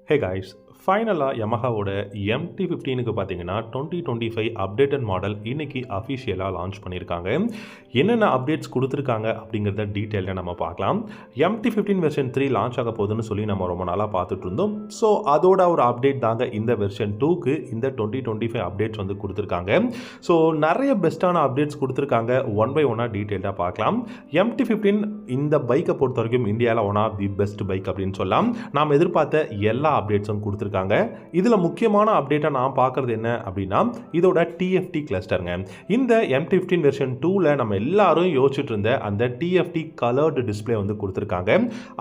Hey guys, ஃபைனலாக யமஹாவோட MT-15க்கு பார்த்தீங்கன்னா 2025 updated model இன்னைக்கு அஃபிஷியலாக லான்ச் பண்ணியிருக்காங்க. என்னென்ன அப்டேட்ஸ் கொடுத்துருக்காங்க அப்படிங்கிறத டீட்டெயிலாக நம்ம பார்க்கலாம். MT-15 வெர்ஷன் 3 லான்ச் ஆக போகுதுன்னு சொல்லி நம்ம ரொம்ப நாளாக பார்த்துட்டு இருந்தோம். ஸோ அதோட ஒரு அப்டேட் தாங்க இந்த வெர்ஷன் 2க்கு இந்த 2025 அப்டேட்ஸ் வந்து கொடுத்துருக்காங்க. ஸோ நிறைய பெஸ்ட்டான அப்டேட்ஸ் கொடுத்துருக்காங்க. ஒன் பை ஒன்னாக டீட்டெயிலாக பார்க்கலாம். MT-15 இந்த பைக்கை பொறுத்த வரைக்கும் இந்தியாவில் one of the best bike அப்படின்னு சொல்லலாம். நாம் எதிர்பார்த்த எல்லா அப்டேட்ஸும் கொடுத்துருக்காங்க. இதில் முக்கியமான அப்டேட்டாக நான் பார்க்குறது என்ன அப்படின்னா இதோட TFT கிளஸ்டருங்க. இந்த MT-15 வெர்ஷன் 2ல் நம்ம எல்லாரும் யோசிச்சுட்டு இருந்த அந்த TFT கலர்டு டிஸ்பிளே வந்து கொடுத்துருக்காங்க.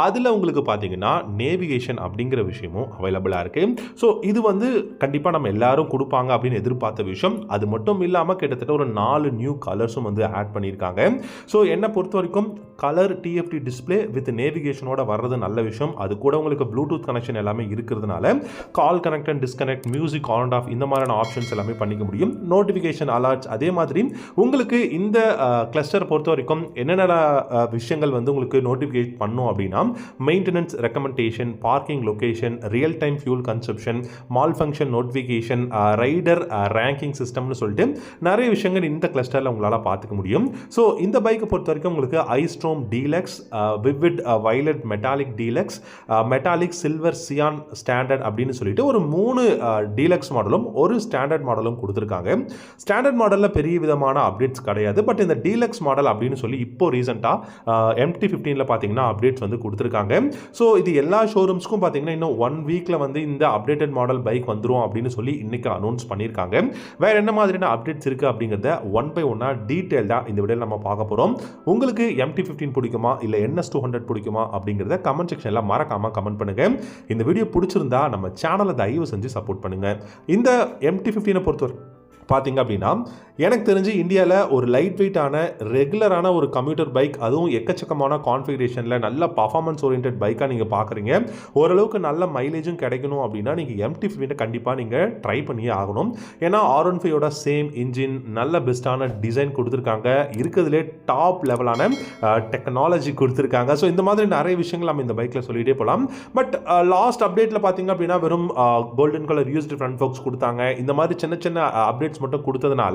அதில் உங்களுக்கு பார்த்தீங்கன்னா நேவிகேஷன் அப்படிங்கிற விஷயமும் அவைலபிளாக இருக்குது. ஸோ இது வந்து கண்டிப்பாக நம்ம எல்லாரும் கொடுப்பாங்க அப்படின்னு எதிர்பார்த்த விஷயம். அது மட்டும் இல்லாமல் கிட்டத்தட்ட ஒரு 4 நியூ கலர்ஸும் வந்து ஆட் பண்ணியிருக்காங்க. ஸோ என்னை பொறுத்த வரைக்கும் கலர் TFT டிஸ்பிளே வித் நேவிகேஷனோட வர்றது நல்ல விஷயம். அது கூட உங்களுக்கு ப்ளூடூத் கனெக்ஷன் எல்லாமே இருக்கிறதுனால call connect and disconnect, music on and half இந்த மாதிரியான ஆப்ஷன்ஸ் எல்லாமே பண்ணிக்க முடியும். நோட்டிஃபிகேஷன் அலர்ட்ஸ், அதே மாதிரி உங்களுக்கு இந்த கிளஸ்டர் பொறுத்த வரைக்கும் என்னென்ன விஷயங்கள் வந்து உங்களுக்கு நோட்டிஃபிகேட் பண்ணும் அப்படின்னா maintenance recommendation, parking location, real time fuel consumption, malfunction notification, rider ranking சிஸ்டம்னு சொல்லிட்டு நிறைய விஷயங்கள் இந்த கிளஸ்டரில் உங்களால் பார்த்துக்க முடியும். ஸோ இந்த பைக்கை பொறுத்த வரைக்கும் உங்களுக்கு ice storm deluxe, vivid violet metallic deluxe, metallic silver cyan standard அப்படின்னு சொல்லிட்டு ஒரு 3 டீலக்ஸ் மாடலும் ஒரு ஸ்டாண்டர்ட் மாடலும் கொடுத்துருக்காங்க. ஸ்டாண்டர்ட் மாடலில் பெரிய விதமான அப்டேட்ஸ் கிடையாது. பட் இந்த டீலக்ஸ் மாடல் அப்படின்னு சொல்லி இப்போ ரீசெண்டாக MT-15ல் பார்த்தீங்கன்னா அப்டேட்ஸ் வந்து கொடுத்துருக்காங்க. ஸோ இது எல்லா ஷோரூம்ஸ்க்கும் பார்த்தீங்கன்னா இன்னும் 1 வீக்கில் வந்து இந்த அப்டேட்டட் மாடல் பைக் வந்துடும் அப்படின்னு சொல்லி இன்னைக்கு அனௌன்ஸ் பண்ணியிருக்காங்க. வேற என்ன மாதிரியான அப்டேட்ஸ் இருக்குது அப்படிங்கிறத ஒன் பை ஒன்னாக டீட்டெயில்டாக இந்த வீடியோவில் நம்ம பார்க்க போகிறோம். உங்களுக்கு MT-15 பிடிக்குமா இல்லை NS200 பிடிக்குமா அப்படிங்கிறத கமெண்ட் செக்ஷனில் மறக்காமல் கமெண்ட் பண்ணுங்கள். இந்த வீடியோ பிடிச்சிருந்தா நம்ம சேனலை தயவு செஞ்சு சப்போர்ட் பண்ணுங்கள். இந்த MT-15 பொறுத்தவரை பார்த்தீங்க அப்படின்னா எனக்கு தெரிஞ்சு இந்தியாவில் ஒரு லைட் வெயிட்டான ரெகுலரான ஒரு கம்யூட்டர் பைக், அதுவும் எக்கச்சக்கமான கான்ஃபிகரேஷனில் நல்ல பர்ஃபார்மன்ஸ் ஓரியன்ட் பைக்காக நீங்கள் பார்க்குறீங்க. ஓரளவுக்கு நல்ல மைலேஜும் கிடைக்கணும் அப்படின்னா நீங்கள் MT-15 கண்டிப்பாக நீங்கள் ட்ரை பண்ணியே ஆகணும். ஏன்னா R15யோட சேம் இன்ஜின், நல்ல பெஸ்ட்டான டிசைன் கொடுத்துருக்காங்க, இருக்கிறதுலே டாப் லெவலான டெக்னாலஜி கொடுத்துருக்காங்க. ஸோ இந்த மாதிரி நிறைய விஷயங்கள் நம்ம இந்த பைக்கில் சொல்லிகிட்டே போகலாம். பட் லாஸ்ட் அப்டேட்டில் பார்த்தீங்க அப்படின்னா வெறும் golden colour used front forks கொடுத்தாங்க. இந்த மாதிரி சின்ன சின்ன அப்டேட்ஸ் மட்டும் கொடுத்ததுனால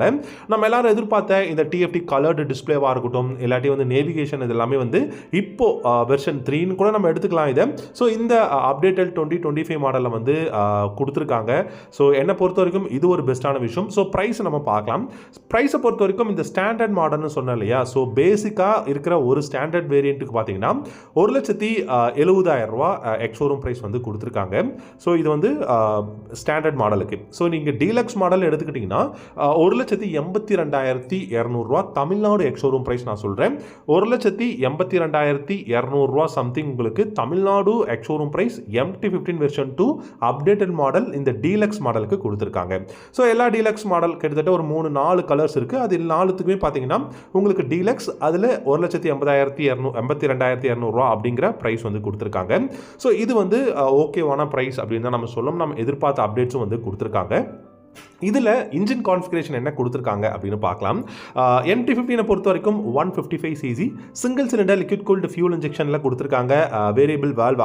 நம்ம எல்லாரும் எதிர்பார்த்த இந்த TFT கலர்டு டிஸ்பிளேவாக இருக்கட்டும், இல்லாட்டி வந்து நேவிகேஷன், இது எல்லாமே வந்து இப்போ வெர்ஷன் 3ன்னு கூட நம்ம எடுத்துக்கலாம் இதை. ஸோ இந்த அப்டேட்டட் 2025 மாடலில் வந்து கொடுத்துருக்காங்க. ஸோ என்னை பொறுத்த வரைக்கும் இது ஒரு பெஸ்ட்டான விஷயம். ஸோ ப்ரைஸ் நம்ம பார்க்கலாம். ப்ரைஸை பொறுத்த வரைக்கும் இந்த ஸ்டாண்டர்ட் மாடல்னு சொன்னேன் இல்லையா, ஸோ பேசிக்காக இருக்கிற ஒரு ஸ்டாண்டர்ட் வேரியண்ட்டுக்கு பார்த்தீங்கன்னா 1,70,70,000 ரூபா எக்ஸோரூம் ப்ரைஸ் வந்து கொடுத்துருக்காங்க. ஸோ இது வந்து ஸ்டாண்டர்ட் மாடலுக்கு. ஸோ நீங்கள் டீலக்ஸ் மாடல் எடுத்துக்கிட்டிங்கன்னா 1,82,200 ரூபா தமிழ்நாடு எக்ஸோரூம் ப்ரைஸ் நான் சொல்கிறேன். 1,82,200 ரூபா சம்திங் உங்களுக்கு Tamil Nadu ex showroom price MT-15 version 2 updated model இந்த டீலக்ஸ் மாடலுக்கு கொடுத்துருக்காங்க. ஸோ எல்லா டீலக்ஸ் மாடல் கிட்டத்தட்ட ஒரு 3-4 கலர்ஸ் இருக்குது. அது 4த்துக்குமே பார்த்தீங்கன்னா உங்களுக்கு டீலக்ஸ் அதில் 1,82,200 ரூபா அப்படிங்கிற ப்ரைஸ் வந்து கொடுத்துருக்காங்க. ஸோ இது வந்து ஓகேவான ப்ரைஸ் அப்படின்னு தான் நம்ம சொல்லணும். நம்ம எதிர்பார்த்த அப்டேட்ஸும் வந்து கொடுத்துருக்காங்க. இதில் இன்ஜின் கான்ஃபிகரேஷன் என்ன கொடுத்துருக்காங்க அப்படின்னு பார்க்கலாம். MT-15 பொறுத்த வரைக்கும் 155cc single cylinder liquid cooled fuel இன்ஜெக்ஷனில் கொடுத்துருக்காங்க. வேரியபிள் வால்வ்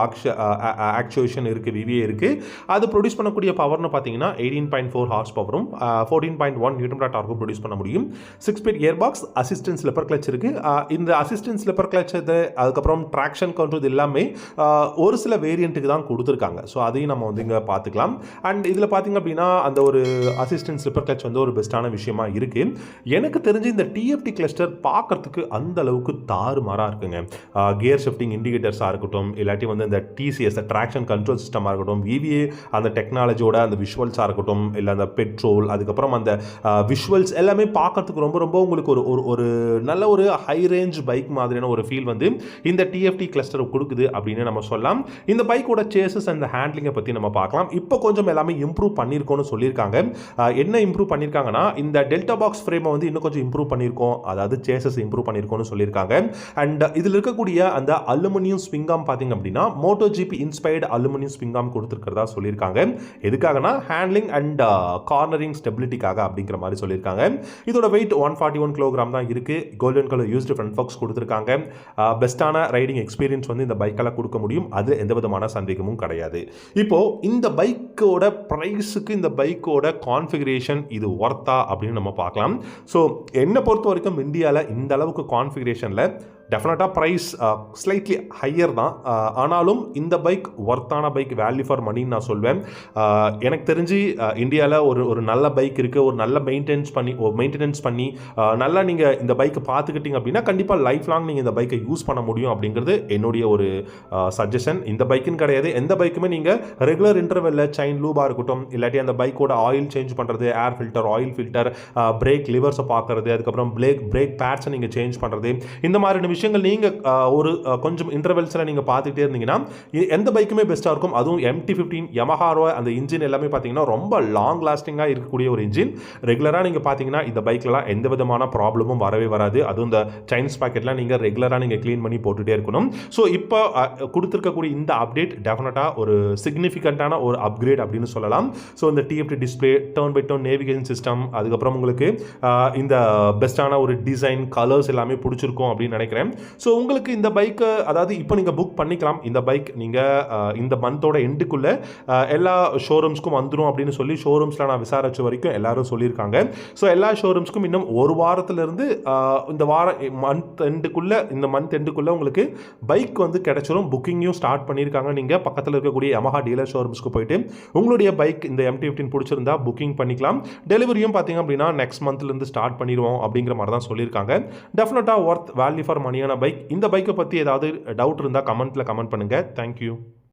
ஆக்சுவேஷன் இருக்குது, VVA இருக்குது. அது ப்ரொடியூஸ் பண்ணக்கூடிய பவர்னு பார்த்தீங்கன்னா 18.4 ஹார்ஸ் பவரும் 14.1 நியூட்டன் டார்க்கும் ப்ரொடியூஸ் பண்ண முடியும். 6-speed gear box, assistance slipper clutch இருக்குது. இந்த அசிஸ்டன்ஸ் ஸ்லிப்பர் கிளச் அதுக்கப்புறம் ட்ராக்ஷன் கண்ட்ரோல் எல்லாமே ஒரு சில வேரியண்ட்டுக்கு தான் கொடுத்துருக்காங்க. ஸோ அதையும் நம்ம வந்து இங்கே பார்த்துக்கலாம். அண்ட் இதில் பார்த்தீங்க அப்படின்னா அந்த ஒரு அசிஸ்டன்ட் ஸ்லிப்பர் கிளச் வந்து ஒரு பெஸ்ட்டான விஷயமா இருக்கு. எனக்கு தெரிஞ்சு இந்த TFT கிளஸ்டர் பார்க்கறதுக்கு அந்த அளவுக்கு தாறுமாறாக இருக்குங்க. கியர் ஷிஃப்டிங் இண்டிகேட்டர்ஸாக இருக்கட்டும், இல்லாட்டி வந்து இந்த TCS ட்ராக்ஷன் கண்ட்ரோல் சிஸ்டமாக இருக்கட்டும், VVA அந்த டெக்னாலஜியோட அந்த விஷுவல்ஸாக இருக்கட்டும், இல்லை அந்த பெட்ரோல், அதுக்கப்புறம் அந்த விஷுவல்ஸ் எல்லாமே பார்க்கறதுக்கு ரொம்ப ரொம்ப உங்களுக்கு ஒரு நல்ல ஒரு ஹை ரேஞ்ச் பைக் மாதிரியான ஒரு ஃபீல் வந்து இந்த TFT கிளஸ்டர் கொடுக்குது அப்படின்னு நம்ம சொல்லலாம். இந்த பைக்கோட சேசஸ் அண்ட் ஹேண்ட்லிங்கை பற்றி நம்ம பார்க்கலாம். இப்போ கொஞ்சம் எல்லாமே இம்ப்ரூவ் பண்ணியிருக்கோன்னு சொல்லியிருக்காங்க. என்ன இம்ப்ரூவ் பண்ணியிருக்காங்கன்னா இந்த டெல்டா பாக்ஸ் ஃப்ரேமை வந்து இன்னும் கொஞ்சம் இம்ப்ரூவ் பண்ணியிருக்கோம், அதாவது சேசஸ் இம்ப்ரூவ் பண்ணியிருக்கோம்னு சொல்லியிருக்காங்க. அண்ட் இதில் இருக்கக்கூடிய அந்த அலுமினியம் ஸ்விங்காம் பார்த்தீங்க அப்படின்னா MotoGP inspired aluminium swingarm கொடுத்துருக்கிறதா சொல்லியிருக்காங்க. எதுக்காகனா ஹேண்ட்லிங் அண்ட் கார்னரிங் ஸ்டெபிலிட்டிக்காக அப்படிங்கிற மாதிரி சொல்லியிருக்காங்க. இதோட வெயிட் 141 கிலோகிராம் தான் இருக்கு. Golden colour used front forks கொடுத்துருக்காங்க. பெஸ்ட்டான ரைடிங் எக்ஸ்பீரியன்ஸ் வந்து இந்த பைக்கால கொடுக்க முடியும், அது எந்த விதமான சந்தேகமும் கிடையாது. இப்போ இந்த பைக்கோட ப்ரைஸுக்கு இந்த பைக்கோட கான்ஃபிகரேஷன் இது ஒர்த்தா அப்படின்னு நம்ம பார்க்கலாம். ஸோ என்னை பொறுத்த வரைக்கும் இந்தியாவில் இந்த அளவுக்கு கான்ஃபிகரேஷனில் டெஃபினட்டாக ப்ரைஸ் ஸ்லைட்லி ஹையர் தான். ஆனாலும் இந்த பைக் ஒர்த்தான பைக், வேல்யூ ஃபார் மணின்னு நான் சொல்வேன். எனக்கு தெரிஞ்சு இந்தியாவில் ஒரு நல்ல பைக் இருக்குது, ஒரு நல்ல மெயின்டெனன்ஸ் பண்ணி நல்லா நீங்கள் இந்த பைக்கை பார்த்துக்கிட்டீங்க அப்படின்னா கண்டிப்பாக லைஃப் லாங் நீங்கள் இந்த பைக்கை யூஸ் பண்ண முடியும் அப்படிங்கிறது என்னுடைய ஒரு சஜஷன். இந்த பைக்குன்னு கிடையாது, எந்த பைக்குமே நீங்கள் ரெகுலர் இன்டர்வெல்ல செயின் லூபாக இருக்கட்டும், இல்லாட்டி அந்த பைக்கோட ஆயில் சேஞ்ச் பண்ணுறது, air filter, oil filter, brake லிவர்ஸை பார்க்குறது, அதுக்கப்புறம் பிரேக் பேட்ஸை நீங்கள் சேஞ்ச் பண்ணுறது, இந்த மாதிரி விஷயங்கள் நீங்கள் ஒரு கொஞ்சம் இன்டர்வெல்ஸில் நீங்கள் பார்த்துக்கிட்டே இருந்தீங்கன்னா எந்த பைக்குமே பெஸ்ட்டாக இருக்கும். அதுவும் MT-15 யமஹாரோ அந்த இன்ஜின் எல்லாமே பார்த்தீங்கன்னா ரொம்ப லாங் லாஸ்டிங்காக இருக்கக்கூடிய ஒரு இன்ஜின். ரெகுலராக நீங்கள் பார்த்தீங்கன்னா இந்த பைக்லலாம் எந்த விதமான ப்ராப்ளமும் வரவே வராது. அதுவும் இந்த சைனீஸ் பாக்கெட்லாம் நீங்கள் ரெகுலராக நீங்கள் க்ளீன் பண்ணி போட்டுகிட்டே இருக்கணும். ஸோ இப்போ கொடுத்துருக்கக்கூடிய இந்த அப்டேட் டெஃபினட்டாக ஒரு சிக்னிஃபிகண்ட்டான ஒரு அப்கிரேட் அப்படின்னு சொல்லலாம். ஸோ இந்த TFT display, turn by turn navigation system, அதுக்கப்புறம் உங்களுக்கு இந்த பெஸ்ட்டான ஒரு டிசைன், கலர்ஸ் எல்லாமே பிடிச்சிருக்கும் அப்படின்னு நினைக்கிறேன். ஸோ உங்களுக்கு இந்த பைக்கை அதாவது இப்போ நீங்கள் புக் பண்ணிக்கலாம். இந்த பைக் நீங்கள் இந்த மந்தோட எண்டுக்குள்ளே எல்லா ஷோரூம்ஸ்க்கும் வந்துடும் அப்படின்னு சொல்லி ஷோரூம்ஸில் நான் விசாரிச்ச வரைக்கும் எல்லாரும் சொல்லியிருக்காங்க. ஸோ எல்லா ஷோரூம்ஸ்க்கும் இன்னும் ஒரு வாரத்திலிருந்து இந்த மந்த் எண்டுக்குள்ளே உங்களுக்கு பைக் வந்து கிடைச்சிரும். புக்கிங்கையும் ஸ்டார்ட் பண்ணியிருக்காங்க. நீங்கள் பக்கத்தில் இருக்கக்கூடிய யமஹா டீலர் ஷோரூம்ஸ்க்கு போயிட்டு உங்களுடைய பைக் இந்த MT-15 பிடிச்சிருந்தா புக்கிங் பண்ணிக்கலாம். டெலிவரியும் பார்த்தீங்க அப்படின்னா நெக்ஸ்ட் மந்த்லேருந்து ஸ்டார்ட் பண்ணிடுவோம் அப்படிங்கிற மாதிரி தான் சொல்லியிருக்காங்க. டெஃபினட்டாக ஒர்த், வேல்யூ ஃபார் மணியான பைக். இந்த பைக்கை பற்றி ஏதாவது டவுட் இருந்தால் கமெண்ட் பண்ணுங்கள். தேங்க்யூ.